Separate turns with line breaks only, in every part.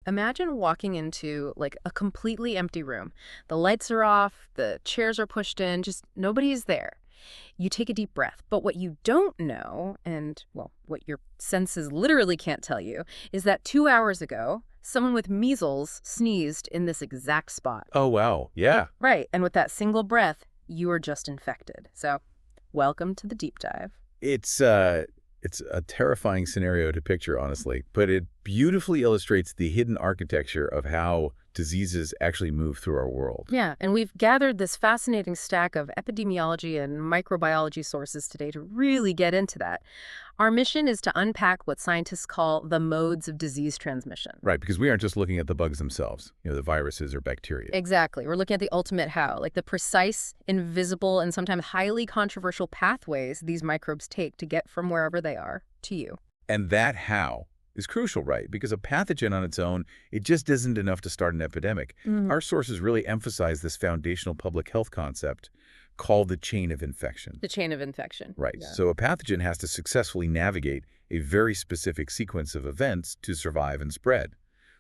Imagine walking into like a completely empty room. The lights are off, the chairs are pushed in, just nobody's there. You take a deep breath, but what you don't know, and well, what your senses literally can't tell you, is that 2 hours ago, someone with measles sneezed in this exact spot.
Oh, wow. Yeah.
Right, and with that single breath, you were just infected. So, welcome to the deep dive.
It's a terrifying scenario to picture, honestly, but it beautifully illustrates the hidden architecture of how diseases actually move through our world.
Yeah, and we've gathered this fascinating stack of epidemiology and microbiology sources today to really get into that. Our mission is to unpack what scientists call the modes of disease transmission.
Right, because we aren't just looking at the bugs themselves, the viruses or bacteria.
Exactly. We're looking at the ultimate how, like the precise, invisible, and sometimes highly controversial pathways these microbes take to get from wherever they are to you.
And that how is crucial, right? Because a pathogen on its own, it just isn't enough to start an epidemic. Our sources really emphasize this foundational public health concept called the chain of infection.
The chain of infection.
Right.
Yeah.
So a pathogen has to successfully navigate a very specific sequence of events to survive and spread.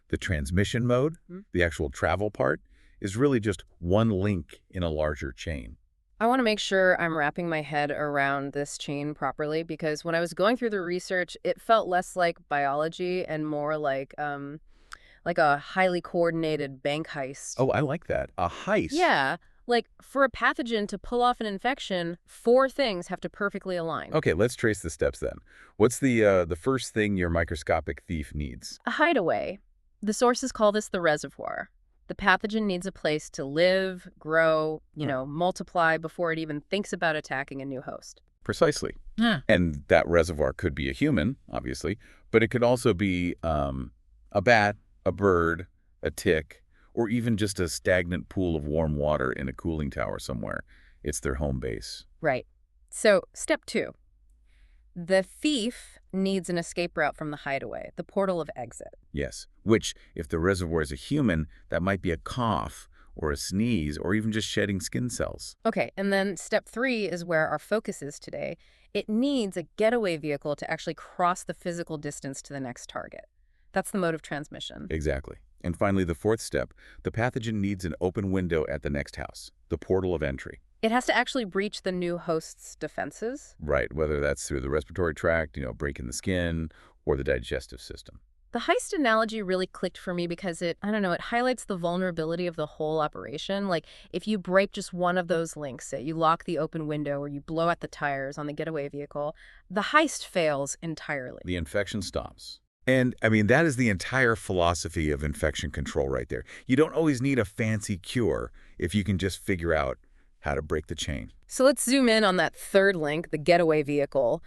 The transmission mode, the actual travel part, is really just one link in a larger chain.
I want to make sure I'm wrapping my head around this chain properly because when I was going through the research, it felt less like biology and more like a highly coordinated bank heist.
Oh, I like that. A heist.
Yeah, like for a pathogen to pull off an infection, 4 things have to perfectly align.
Okay, let's trace the steps then. What's the first thing your microscopic thief needs?
A hideaway. The sources call this the reservoir. The pathogen needs a place to live, grow, multiply before it even thinks about attacking a new host.
Precisely.
Yeah.
And that reservoir could be a human, obviously, but it could also be a bat, a bird, a tick, or even just a stagnant pool of warm water in a cooling tower somewhere. It's their home base.
Right. So, step 2. The thief needs an escape route from the hideaway, the portal of exit.
Yes, which, if the reservoir is a human, that might be a cough or a sneeze or even just shedding skin cells.
Okay, and then step 3 is where our focus is today. It needs a getaway vehicle to actually cross the physical distance to the next target. That's the mode of transmission.
Exactly. And finally, the fourth step, the pathogen needs an open window at the next house, the portal of entry.
It has to actually breach the new host's defenses.
Right, whether that's through the respiratory tract, breaking the skin, or the digestive system.
The heist analogy really clicked for me because it highlights the vulnerability of the whole operation. Like, if you break just one of those links, say you lock the open window or you blow out the tires on the getaway vehicle, the heist fails entirely.
The infection stops. And, that is the entire philosophy of infection control right there. You don't always need a fancy cure if you can just figure out how to break the chain.
So let's zoom in on that third link, the getaway vehicle.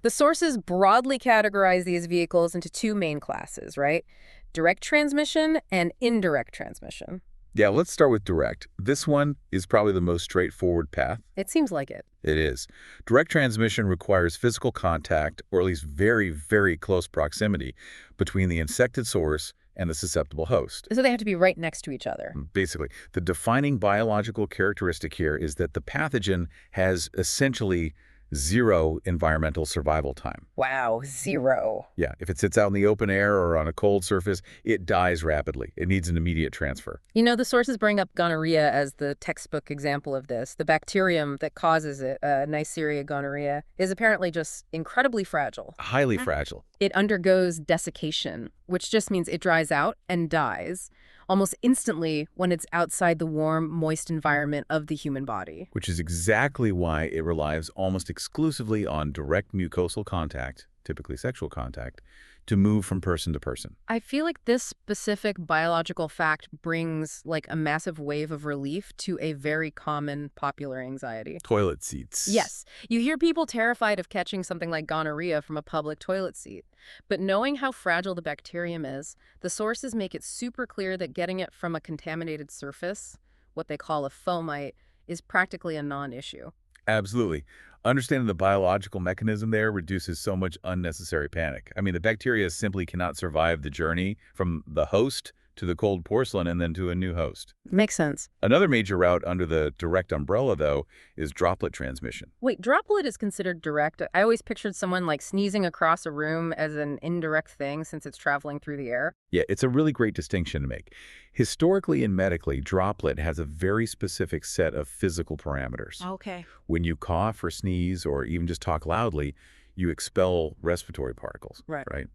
The sources broadly categorize these vehicles into 2 main classes, right? Direct transmission and indirect transmission.
Yeah, let's start with direct. This one is probably the most straightforward path.
It seems like it.
It is. Direct transmission requires physical contact, or at least very, very close proximity, between the infected source and the susceptible host.
So they have to be right next to each other.
Basically, the defining biological characteristic here is that the pathogen has essentially 0 environmental survival time.
Wow, 0.
Yeah, if it sits out in the open air or on a cold surface, it dies rapidly. It needs an immediate transfer.
The sources bring up gonorrhea as the textbook example of this. The bacterium that causes it, Neisseria gonorrhea, is apparently just incredibly fragile.
Highly fragile.
It undergoes desiccation, which just means it dries out and dies almost instantly when it's outside the warm, moist environment of the human body.
Which is exactly why it relies almost exclusively on direct mucosal contact, typically sexual contact, to move from person to person.
I feel like this specific biological fact brings like a massive wave of relief to a very common popular anxiety.
Toilet seats.
Yes, you hear people terrified of catching something like gonorrhea from a public toilet seat. But knowing how fragile the bacterium is, the sources make it super clear that getting it from a contaminated surface, what they call a fomite, is practically a non-issue.
Absolutely. Understanding the biological mechanism there reduces so much unnecessary panic. The bacteria simply cannot survive the journey from the host to the cold porcelain and then to a new host.
Makes sense.
Another major route under the direct umbrella, though, is droplet transmission.
Wait, droplet is considered direct? I always pictured someone like sneezing across a room as an indirect thing since it's traveling through the air.
Yeah, it's a really great distinction to make. Historically and medically, droplet has a very specific set of physical parameters.
Okay.
When you cough or sneeze or even just talk loudly, you expel respiratory particles, right?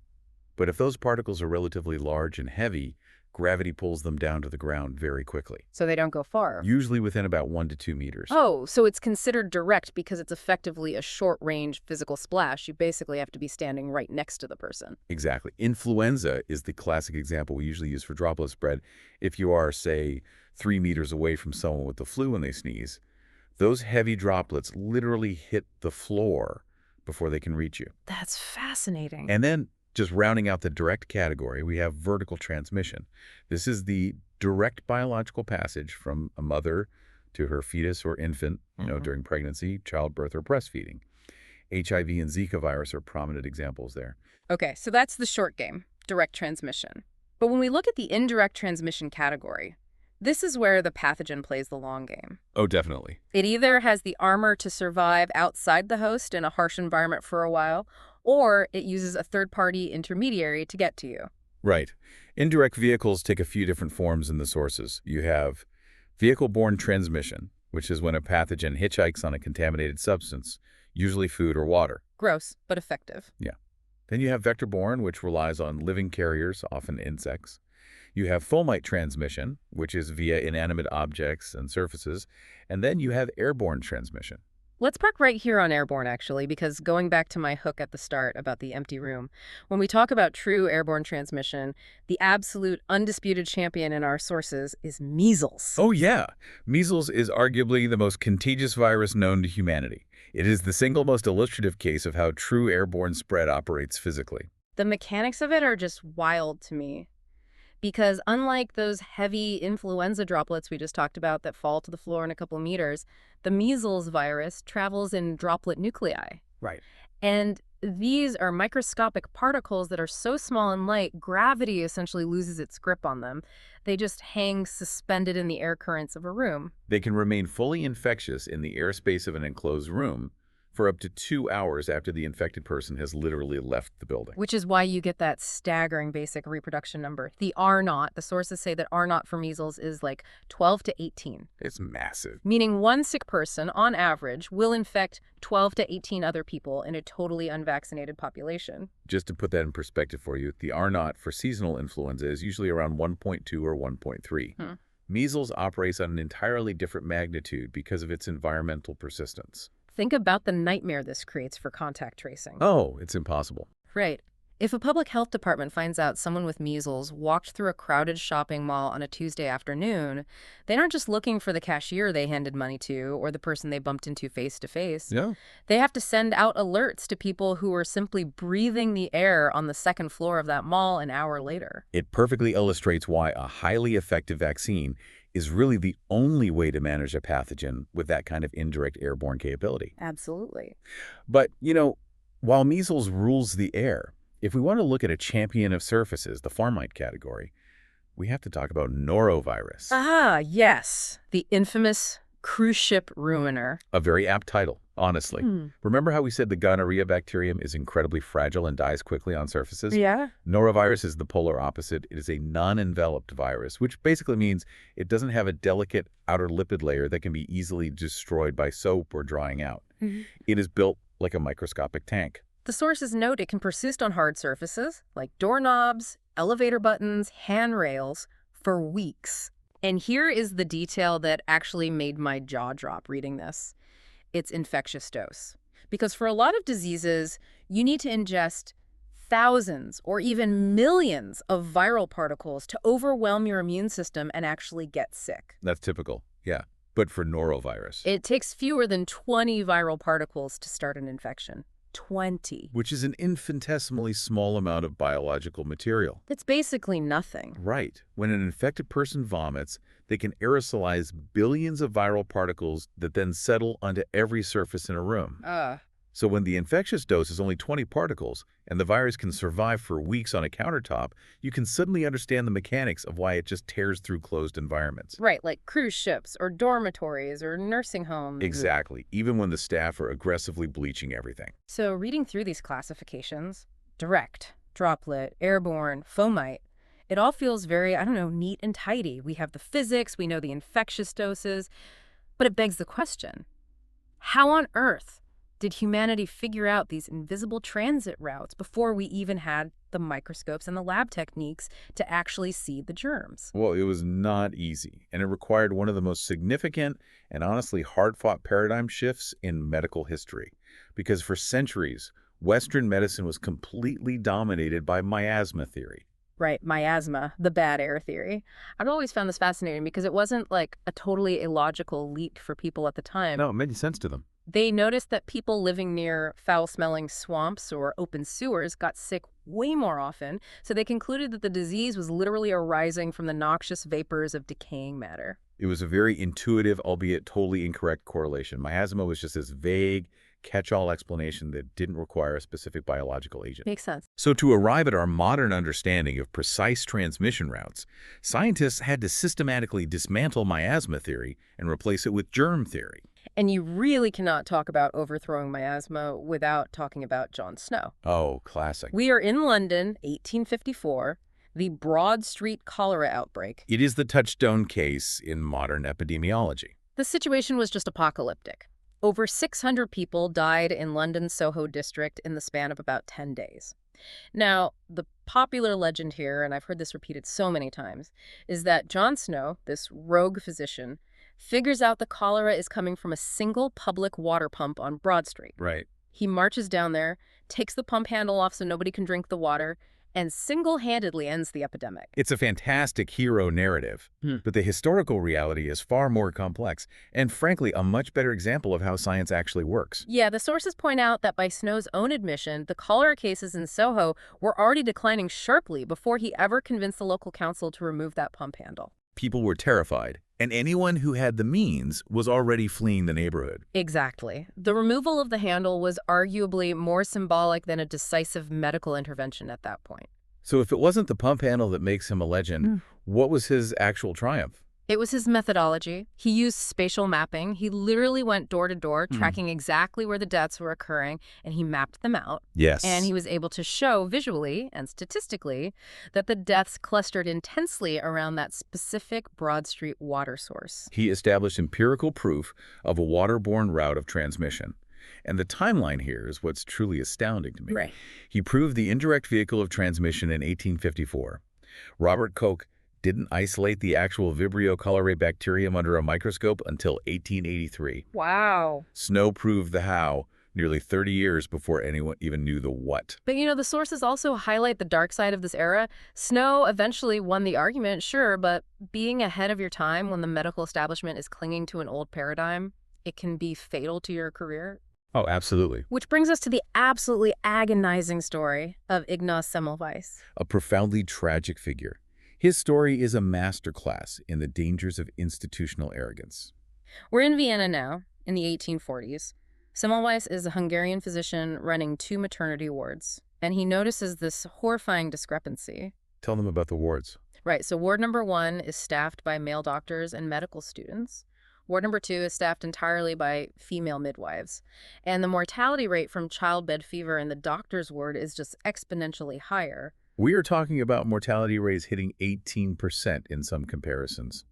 But if those particles are relatively large and heavy, gravity pulls them down to the ground very quickly,
So they don't go far.
usually within about 1 to 2 meters.
Oh, so it's considered direct because it's effectively a short-range physical splash. You basically have to be standing right next to the person.
Exactly. Influenza is the classic example we usually use for droplet spread. If you are, say, 3 meters away from someone with the flu when they sneeze, those heavy droplets literally hit the floor before they can reach you.
That's fascinating.
And then, just rounding out the direct category, we have vertical transmission. This is the direct biological passage from a mother to her fetus or infant, during pregnancy, childbirth, or breastfeeding. HIV and Zika virus are prominent examples there.
Okay, so that's the short game, direct transmission. But when we look at the indirect transmission category, this is where the pathogen plays the long game.
Oh, definitely.
It either has the armor to survive outside the host in a harsh environment for a while, or it uses a third-party intermediary to get to you.
Right. Indirect vehicles take a few different forms in the sources. You have vehicle-borne transmission, which is when a pathogen hitchhikes on a contaminated substance, usually food or water.
Gross, but effective.
Yeah. Then you have vector-borne, which relies on living carriers, often insects. You have fomite transmission, which is via inanimate objects and surfaces. And then you have airborne transmission.
Let's park right here on airborne, actually, because going back to my hook at the start about the empty room, when we talk about true airborne transmission, the absolute undisputed champion in our sources is measles.
Oh, yeah. Measles is arguably the most contagious virus known to humanity. It is the single most illustrative case of how true airborne spread operates physically.
The mechanics of it are just wild to me. Because unlike those heavy influenza droplets we just talked about that fall to the floor in a couple meters, the measles virus travels in droplet nuclei.
Right.
And these are microscopic particles that are so small and light, gravity essentially loses its grip on them. They just hang suspended in the air currents of a room.
They can remain fully infectious in the airspace of an enclosed room for up to 2 hours after the infected person has literally left the building.
Which is why you get that staggering basic reproduction number. The R0, the sources say that R0 for measles is like 12 to 18.
It's massive.
Meaning one sick person, on average, will infect 12 to 18 other people in a totally unvaccinated population.
Just to put that in perspective for you, the R0 for seasonal influenza is usually around 1.2 or 1.3. Measles operates on an entirely different magnitude because of its environmental persistence.
Think about the nightmare this creates for contact tracing.
Oh, it's impossible.
Right. If a public health department finds out someone with measles walked through a crowded shopping mall on a Tuesday afternoon, they aren't just looking for the cashier they handed money to or the person they bumped into face to face.
Yeah.
They have to send out alerts to people who are simply breathing the air on the second floor of that mall an hour later.
It perfectly illustrates why a highly effective vaccine is really the only way to manage a pathogen with that kind of indirect airborne capability.
Absolutely.
But, while measles rules the air, if we want to look at a champion of surfaces, the fomite category, we have to talk about norovirus.
Ah, yes. The infamous cruise ship ruiner.
A very apt title, honestly. Remember how we said the gonorrhea bacterium is incredibly fragile and dies quickly on surfaces?
Yeah.
Norovirus is the polar opposite. It is a non-enveloped virus, which basically means it doesn't have a delicate outer lipid layer that can be easily destroyed by soap or drying out. It is built like a microscopic tank.
The sources note it can persist on hard surfaces, like doorknobs, elevator buttons, handrails, for weeks. And here is the detail that actually made my jaw drop reading this. Its infectious dose. Because for a lot of diseases, you need to ingest thousands or even millions of viral particles to overwhelm your immune system and actually get sick.
That's typical, yeah. But for norovirus,
It takes fewer than 20 viral particles to start an infection. 20.
which is an infinitesimally small amount of biological material.
That's basically nothing.
Right. When an infected person vomits, they can aerosolize billions of viral particles that then settle onto every surface in a room. So when the infectious dose is only 20 particles and the virus can survive for weeks on a countertop, you can suddenly understand the mechanics of why it just tears through closed environments.
Right, like cruise ships or dormitories or nursing homes.
Exactly, even when the staff are aggressively bleaching everything.
So reading through these classifications, direct, droplet, airborne, fomite, it all feels very, I don't know, neat and tidy. We have the physics, we know the infectious doses, but it begs the question, how on earth did humanity figure out these invisible transit routes before we even had the microscopes and the lab techniques to actually see the germs?
Well, it was not easy, and it required one of the most significant and honestly hard-fought paradigm shifts in medical history. Because for centuries, Western medicine was completely dominated by miasma theory.
Right, miasma, the bad air theory. I've always found this fascinating because it wasn't like a totally illogical leap for people at the time.
No, it made sense to them.
They noticed that people living near foul-smelling swamps or open sewers got sick way more often, so they concluded that the disease was literally arising from the noxious vapors of decaying matter.
It was a very intuitive, albeit totally incorrect correlation. Miasma was just this vague, catch-all explanation that didn't require a specific biological agent.
Makes sense.
So to arrive at our modern understanding of precise transmission routes, scientists had to systematically dismantle miasma theory and replace it with germ theory.
And you really cannot talk about overthrowing miasma without talking about John Snow.
Oh, classic.
We are in London, 1854, the Broad Street cholera outbreak.
It is the touchstone case in modern epidemiology.
The situation was just apocalyptic. Over 600 people died in London's Soho district in the span of about 10 days. Now, the popular legend here, and I've heard this repeated so many times, is that John Snow, this rogue physician, figures out the cholera is coming from a single public water pump on Broad Street.
Right.
He marches down there, takes the pump handle off so nobody can drink the water, and single-handedly ends the epidemic.
It's a fantastic hero narrative, but the historical reality is far more complex and, frankly, a much better example of how science actually works.
Yeah, the sources point out that by Snow's own admission, the cholera cases in Soho were already declining sharply before he ever convinced the local council to remove that pump handle.
People were terrified, and anyone who had the means was already fleeing the neighborhood.
Exactly. The removal of the handle was arguably more symbolic than a decisive medical intervention at that point.
So if it wasn't the pump handle that makes him a legend, what was his actual triumph?
It was his methodology. He used spatial mapping. He literally went door to door, tracking exactly where the deaths were occurring, and he mapped them out.
Yes.
And he was able to show visually and statistically that the deaths clustered intensely around that specific Broad Street water source.
He established empirical proof of a waterborne route of transmission. And the timeline here is what's truly astounding to me.
Right.
He proved the indirect vehicle of transmission in 1854. Robert Koch didn't isolate the actual Vibrio cholerae bacterium under a microscope until 1883.
Wow.
Snow proved the how nearly 30 years before anyone even knew the what.
But you know, the sources also highlight the dark side of this era. Snow eventually won the argument, sure, but being ahead of your time when the medical establishment is clinging to an old paradigm, it can be fatal to your career.
Oh, absolutely.
Which brings us to the absolutely agonizing story of Ignaz Semmelweis.
A profoundly tragic figure. His story is a masterclass in the dangers of institutional arrogance.
We're in Vienna now, in the 1840s. Semmelweis is a Hungarian physician running 2 maternity wards, and he notices this horrifying discrepancy.
Tell them about the wards.
Right, so ward number 1 is staffed by male doctors and medical students. Ward number 2 is staffed entirely by female midwives. And the mortality rate from childbed fever in the doctor's ward is just exponentially higher.
We are talking about mortality rates hitting 18% in some comparisons.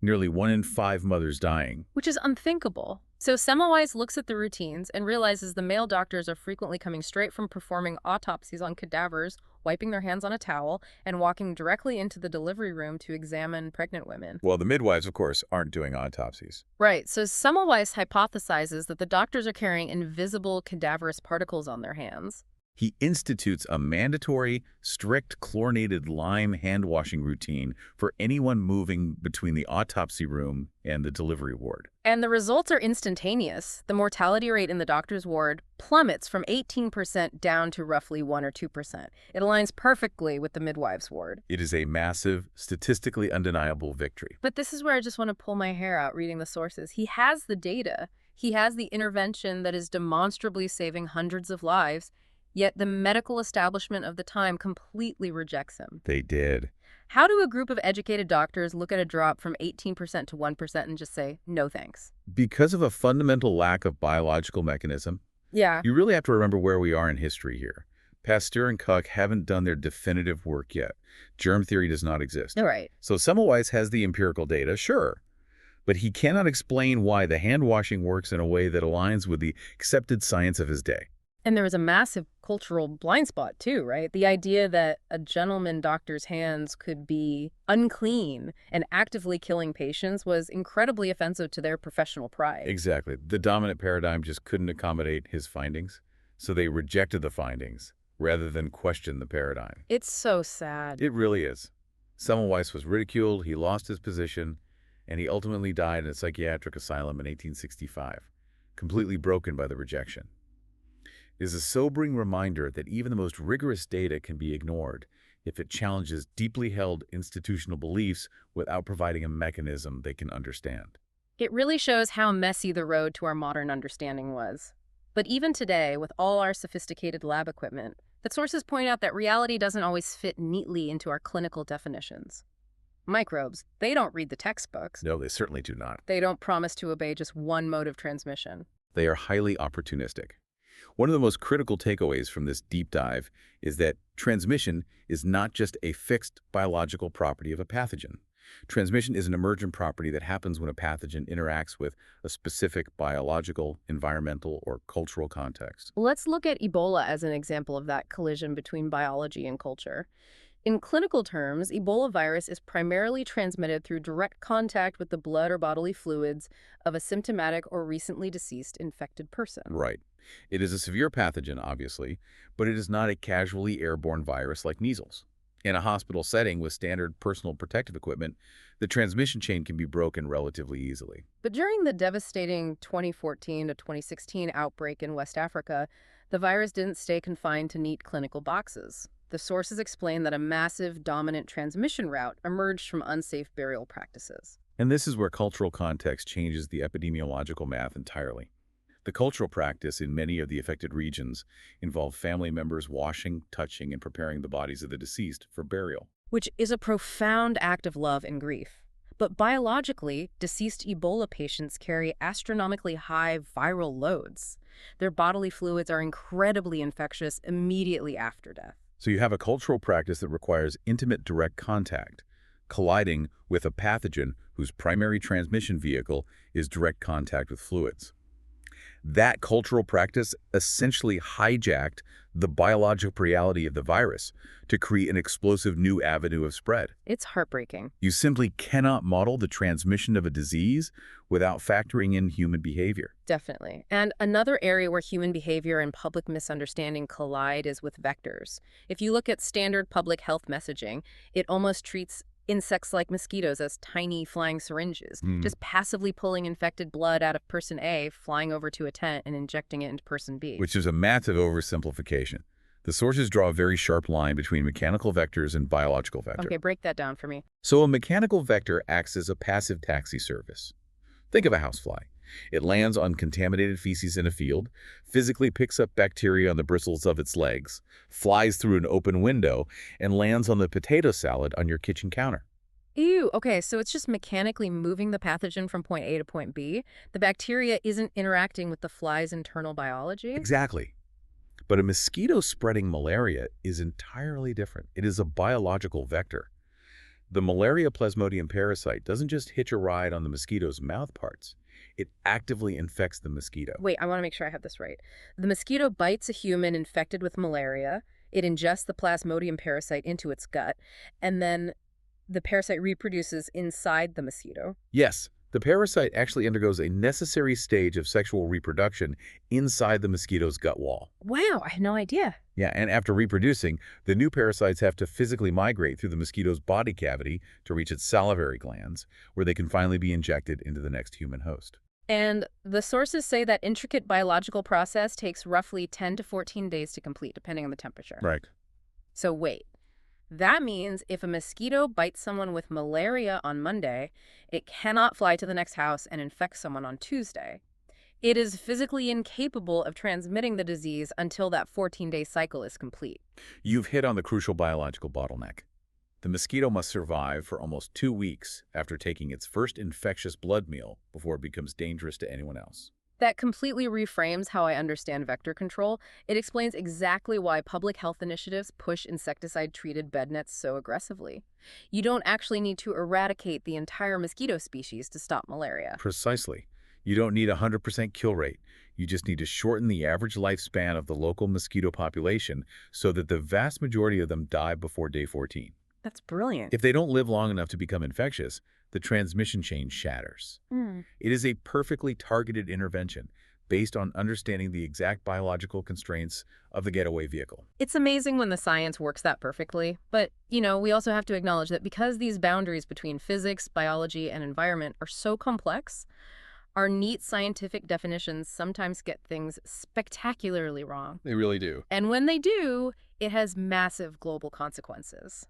Nearly 1 in 5 mothers dying.
Which is unthinkable. So Semmelweis looks at the routines and realizes the male doctors are frequently coming straight from performing autopsies on cadavers, wiping their hands on a towel, and walking directly into the delivery room to examine pregnant women.
Well, the midwives, of course, aren't doing autopsies.
Right, so Semmelweis hypothesizes that the doctors are carrying invisible cadaverous particles on their hands.
He institutes a mandatory, strict chlorinated lime hand-washing routine for anyone moving between the autopsy room and the delivery ward.
And the results are instantaneous. The mortality rate in the doctor's ward plummets from 18% down to roughly 1 or 2%. It aligns perfectly with the midwife's ward.
It is a massive, statistically undeniable victory.
But this is where I just want to pull my hair out reading the sources. He has the data. He has the intervention that is demonstrably saving hundreds of lives, yet the medical establishment of the time completely rejects him.
They did.
How do a group of educated doctors look at a drop from 18% to 1% and just say, no thanks?
Because of a fundamental lack of biological mechanism,
Yeah.
you really have to remember where we are in history here. Pasteur and Koch haven't done their definitive work yet. Germ theory does not exist.
All right.
So Semmelweis has the empirical data, sure, but he cannot explain why the hand washing works in a way that aligns with the accepted science of his day.
And there was a massive cultural blind spot too, right? The idea that a gentleman doctor's hands could be unclean and actively killing patients was incredibly offensive to their professional pride.
Exactly. The dominant paradigm just couldn't accommodate his findings, so they rejected the findings rather than question the paradigm.
It's so sad.
It really is. Semmelweis was ridiculed, he lost his position, and he ultimately died in a psychiatric asylum in 1865, completely broken by the rejection. It is a sobering reminder that even the most rigorous data can be ignored if it challenges deeply held institutional beliefs without providing a mechanism they can understand.
It really shows how messy the road to our modern understanding was. But even today, with all our sophisticated lab equipment, the sources point out that reality doesn't always fit neatly into our clinical definitions. Microbes, they don't read the textbooks.
No, they certainly do not.
They don't promise to obey just one mode of transmission.
They are highly opportunistic. One of the most critical takeaways from this deep dive is that transmission is not just a fixed biological property of a pathogen. Transmission is an emergent property that happens when a pathogen interacts with a specific biological, environmental, or cultural context.
Let's look at Ebola as an example of that collision between biology and culture. In clinical terms, Ebola virus is primarily transmitted through direct contact with the blood or bodily fluids of a symptomatic or recently deceased infected person.
Right. It is a severe pathogen, obviously, but it is not a casually airborne virus like measles. In a hospital setting with standard personal protective equipment, the transmission chain can be broken relatively easily.
But during the devastating 2014 to 2016 outbreak in West Africa, the virus didn't stay confined to neat clinical boxes. The sources explain that a massive dominant transmission route emerged from unsafe burial practices.
And this is where cultural context changes the epidemiological math entirely. The cultural practice in many of the affected regions involved family members washing, touching, and preparing the bodies of the deceased for burial.
Which is a profound act of love and grief. But biologically, deceased Ebola patients carry astronomically high viral loads. Their bodily fluids are incredibly infectious immediately after death.
So you have a cultural practice that requires intimate direct contact, colliding with a pathogen whose primary transmission vehicle is direct contact with fluids. That cultural practice essentially hijacked the biological reality of the virus to create an explosive new avenue of spread.
It's heartbreaking.
You simply cannot model the transmission of a disease without factoring in human behavior.
Definitely. And another area where human behavior and public misunderstanding collide is with vectors. If you look at standard public health messaging, it almost treats insects like mosquitoes as tiny flying syringes, just passively pulling infected blood out of person A, flying over to a tent and injecting it into person B.
Which is a massive oversimplification. The sources draw a very sharp line between mechanical vectors and biological vectors.
Okay, break that down for me.
So a mechanical vector acts as a passive taxi service. Think of a housefly. It lands on contaminated feces in a field, physically picks up bacteria on the bristles of its legs, flies through an open window, and lands on the potato salad on your kitchen counter.
Ew, okay, so it's just mechanically moving the pathogen from point A to point B. The bacteria isn't interacting with the fly's internal biology?
Exactly. But a mosquito spreading malaria is entirely different. It is a biological vector. The malaria plasmodium parasite doesn't just hitch a ride on the mosquito's mouth parts. It actively infects the mosquito.
Wait, I want to make sure I have this right. The mosquito bites a human infected with malaria, it ingests the plasmodium parasite into its gut, and then the parasite reproduces inside the mosquito.
Yes, the parasite actually undergoes a necessary stage of sexual reproduction inside the mosquito's gut wall.
Wow, I had no idea.
Yeah, and after reproducing, the new parasites have to physically migrate through the mosquito's body cavity to reach its salivary glands, where they can finally be injected into the next human host.
And the sources say that intricate biological process takes roughly 10 to 14 days to complete, depending on the temperature.
Right.
So wait, that means if a mosquito bites someone with malaria on Monday, it cannot fly to the next house and infect someone on Tuesday. It is physically incapable of transmitting the disease until that 14-day cycle is complete.
You've hit on the crucial biological bottleneck. The mosquito must survive for almost 2 weeks after taking its first infectious blood meal before it becomes dangerous to anyone else.
That completely reframes how I understand vector control. It explains exactly why public health initiatives push insecticide-treated bed nets so aggressively. You don't actually need to eradicate the entire mosquito species to stop malaria.
Precisely. You don't need a 100% kill rate. You just need to shorten the average lifespan of the local mosquito population so that the vast majority of them die before day 14.
That's brilliant.
If they don't live long enough to become infectious, the transmission chain shatters. It is a perfectly targeted intervention based on understanding the exact biological constraints of the getaway vehicle.
It's amazing when the science works that perfectly, but, we also have to acknowledge that because these boundaries between physics, biology, and environment are so complex, our neat scientific definitions sometimes get things spectacularly wrong.
They really do.
And when they do, it has massive global consequences.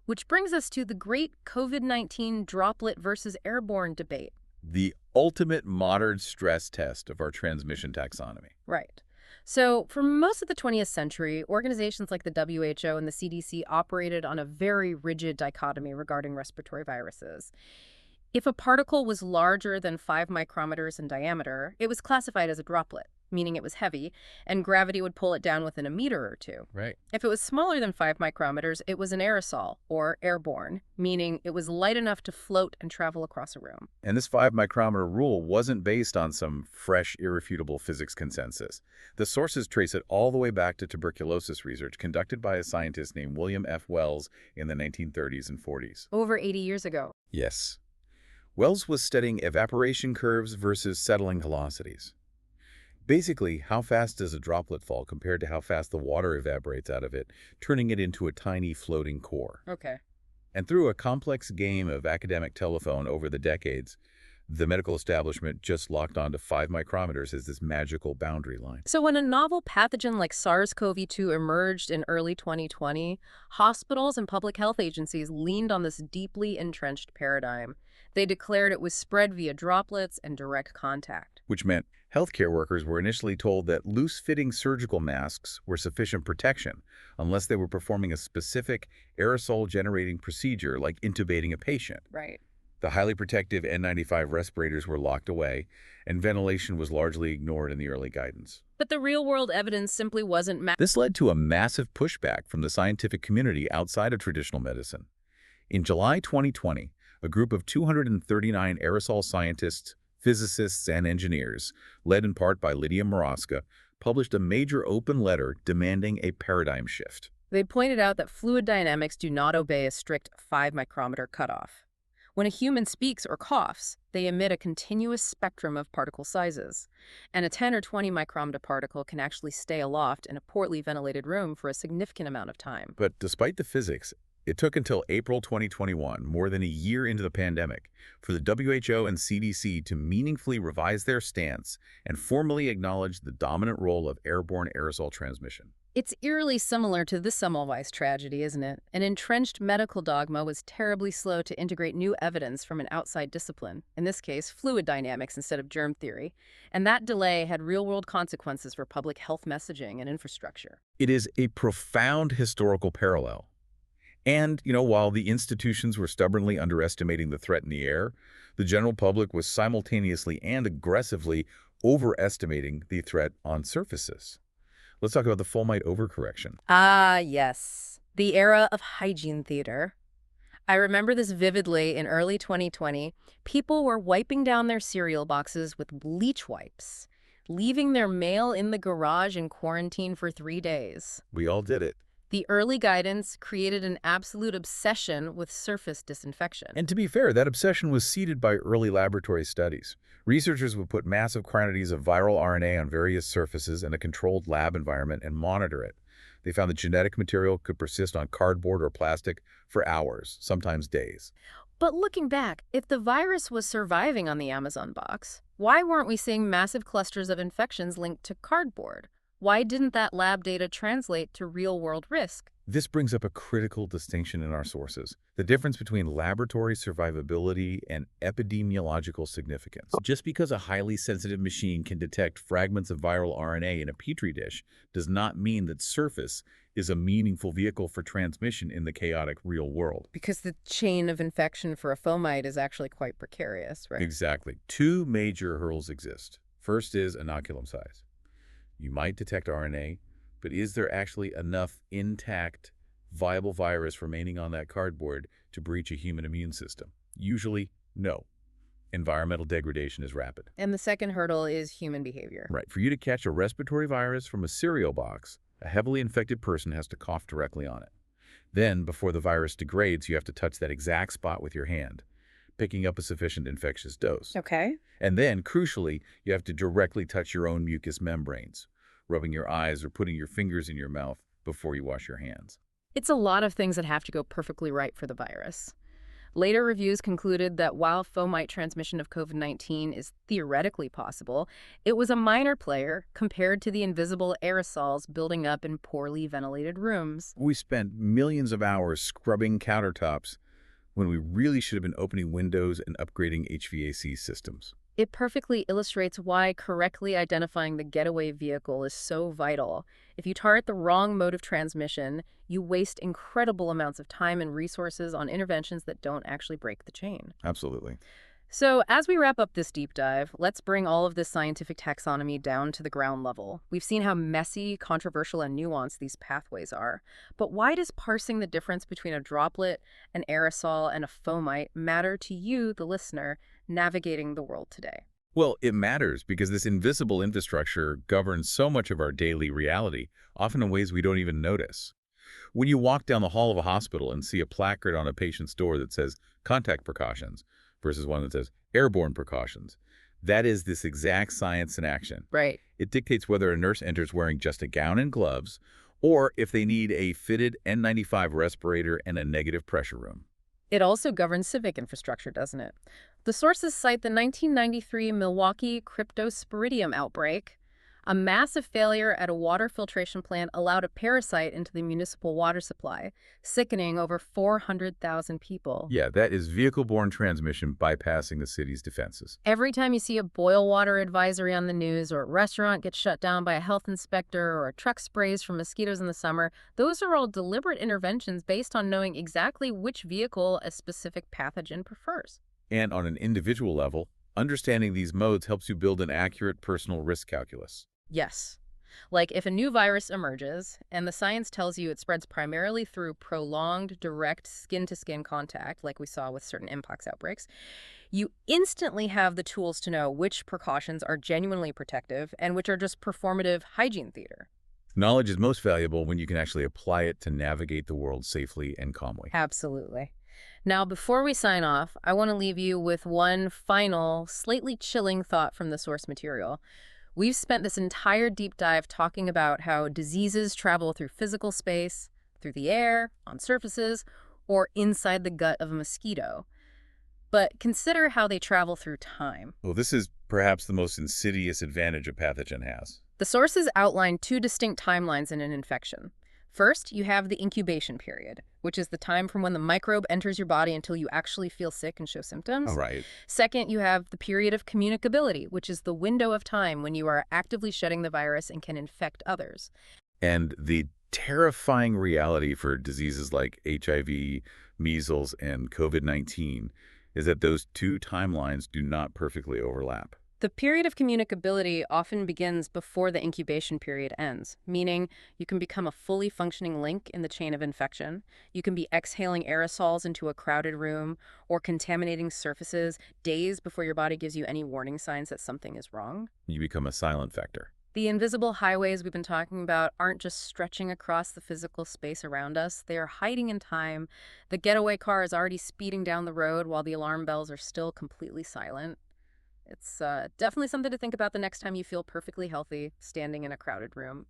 Which brings us to the great COVID-19 droplet versus airborne debate.
The ultimate modern stress test of our transmission taxonomy.
Right. So for most of the 20th century, organizations like the WHO and the CDC operated on a very rigid dichotomy regarding respiratory viruses. If a particle was larger than 5 micrometers in diameter, it was classified as a droplet, meaning it was heavy, and gravity would pull it down within a meter or two.
Right.
If it was smaller than 5 micrometers, it was an aerosol, or airborne, meaning it was light enough to float and travel across a room.
And this 5-micrometer rule wasn't based on some fresh, irrefutable physics consensus. The sources trace it all the way back to tuberculosis research conducted by a scientist named William F. Wells in the 1930s and 40s.
Over 80 years ago.
Yes. Wells was studying evaporation curves versus settling velocities. Basically, how fast does a droplet fall compared to how fast the water evaporates out of it, turning it into a tiny floating core.
Okay.
And through a complex game of academic telephone over the decades, the medical establishment just locked onto 5 micrometers as this magical boundary line.
So when a novel pathogen like SARS-CoV-2 emerged in early 2020, hospitals and public health agencies leaned on this deeply entrenched paradigm. They declared it was spread via droplets and direct contact.
Which meant healthcare workers were initially told that loose-fitting surgical masks were sufficient protection unless they were performing a specific aerosol-generating procedure like intubating a patient.
Right.
The highly protective N95 respirators were locked away, and ventilation was largely ignored in the early guidance.
But the real-world evidence simply wasn't
This led to a massive pushback from the scientific community outside of traditional medicine. In July 2020, a group of 239 aerosol scientists, physicists, and engineers, led in part by Lydia Moroska, published a major open letter demanding a paradigm shift.
They pointed out that fluid dynamics do not obey a strict 5-micrometer cutoff. When a human speaks or coughs, they emit a continuous spectrum of particle sizes, and a 10 or 20 micrometer particle can actually stay aloft in a poorly ventilated room for a significant amount of time.
But despite the physics, it took until April 2021, more than a year into the pandemic, for the WHO and CDC to meaningfully revise their stance and formally acknowledge the dominant role of airborne aerosol transmission.
It's eerily similar to the Semmelweis tragedy, isn't it? An entrenched medical dogma was terribly slow to integrate new evidence from an outside discipline, in this case, fluid dynamics instead of germ theory, and that delay had real-world consequences for public health messaging and infrastructure.
It is a profound historical parallel. And, while the institutions were stubbornly underestimating the threat in the air, the general public was simultaneously and aggressively overestimating the threat on surfaces. Let's talk about the fomite overcorrection.
Ah, yes. The era of hygiene theater. I remember this vividly in early 2020. People were wiping down their cereal boxes with bleach wipes, leaving their mail in the garage in quarantine for 3 days.
We all did it.
The early guidance created an absolute obsession with surface disinfection.
And to be fair, that obsession was seeded by early laboratory studies. Researchers would put massive quantities of viral RNA on various surfaces in a controlled lab environment and monitor it. They found that genetic material could persist on cardboard or plastic for hours, sometimes days.
But looking back, if the virus was surviving on the Amazon box, why weren't we seeing massive clusters of infections linked to cardboard? Why didn't that lab data translate to real-world risk?
This brings up a critical distinction in our sources, the difference between laboratory survivability and epidemiological significance. Just because a highly sensitive machine can detect fragments of viral RNA in a petri dish does not mean that surface is a meaningful vehicle for transmission in the chaotic real world.
Because the chain of infection for a fomite is actually quite precarious, right?
Exactly. Two major hurdles exist. First is inoculum size. You might detect RNA, but is there actually enough intact, viable virus remaining on that cardboard to breach a human immune system? Usually, no. Environmental degradation is rapid.
And the second hurdle is human behavior.
Right. For you to catch a respiratory virus from a cereal box, a heavily infected person has to cough directly on it. Then, before the virus degrades, you have to touch that exact spot with your hand, picking up a sufficient infectious dose.
Okay.
And then, crucially, you have to directly touch your own mucous membranes, rubbing your eyes or putting your fingers in your mouth before you wash your hands.
It's a lot of things that have to go perfectly right for the virus. Later reviews concluded that while fomite transmission of COVID-19 is theoretically possible, it was a minor player compared to the invisible aerosols building up in poorly ventilated rooms.
We spent millions of hours scrubbing countertops when we really should have been opening windows and upgrading HVAC systems.
It perfectly illustrates why correctly identifying the getaway vehicle is so vital. If you target the wrong mode of transmission, you waste incredible amounts of time and resources on interventions that don't actually break the chain.
Absolutely.
So, as we wrap up this deep dive, let's bring all of this scientific taxonomy down to the ground level. We've seen how messy, controversial, and nuanced these pathways are. But why does parsing the difference between a droplet, an aerosol, and a fomite matter to you, the listener, navigating the world today?
Well, it matters because this invisible infrastructure governs so much of our daily reality, often in ways we don't even notice. When you walk down the hall of a hospital and see a placard on a patient's door that says contact precautions versus one that says airborne precautions, that is this exact science in action.
Right.
It dictates whether a nurse enters wearing just a gown and gloves or if they need a fitted N95 respirator and a negative pressure room.
It also governs civic infrastructure, doesn't it? The sources cite the 1993 Milwaukee cryptosporidium outbreak. A massive failure at a water filtration plant allowed a parasite into the municipal water supply, sickening over 400,000 people.
Yeah, that is vehicle-borne transmission bypassing the city's defenses.
Every time you see a boil water advisory on the news, or a restaurant gets shut down by a health inspector, or a truck sprays for mosquitoes in the summer, those are all deliberate interventions based on knowing exactly which vehicle a specific pathogen prefers.
And on an individual level, understanding these modes helps you build an accurate personal risk calculus.
Yes. Like if a new virus emerges and the science tells you it spreads primarily through prolonged, direct skin-to-skin contact, like we saw with certain mpox outbreaks, you instantly have the tools to know which precautions are genuinely protective and which are just performative hygiene theater.
Knowledge is most valuable when you can actually apply it to navigate the world safely and calmly.
Absolutely. Now, before we sign off, I want to leave you with one final, slightly chilling thought from the source material. We've spent this entire deep dive talking about how diseases travel through physical space, through the air, on surfaces, or inside the gut of a mosquito. But consider how they travel through time.
Well, this is perhaps the most insidious advantage a pathogen has.
The sources outline two distinct timelines in an infection. First, you have the incubation period, which is the time from when the microbe enters your body until you actually feel sick and show symptoms.
All right.
Second, you have the period of communicability, which is the window of time when you are actively shedding the virus and can infect others.
And the terrifying reality for diseases like HIV, measles, and COVID-19 is that those two timelines do not perfectly overlap.
The period of communicability often begins before the incubation period ends, meaning you can become a fully functioning link in the chain of infection. You can be exhaling aerosols into a crowded room or contaminating surfaces days before your body gives you any warning signs that something is wrong.
You become a silent vector.
The invisible highways we've been talking about aren't just stretching across the physical space around us. They are hiding in time. The getaway car is already speeding down the road while the alarm bells are still completely silent. It's definitely something to think about the next time you feel perfectly healthy standing in a crowded room.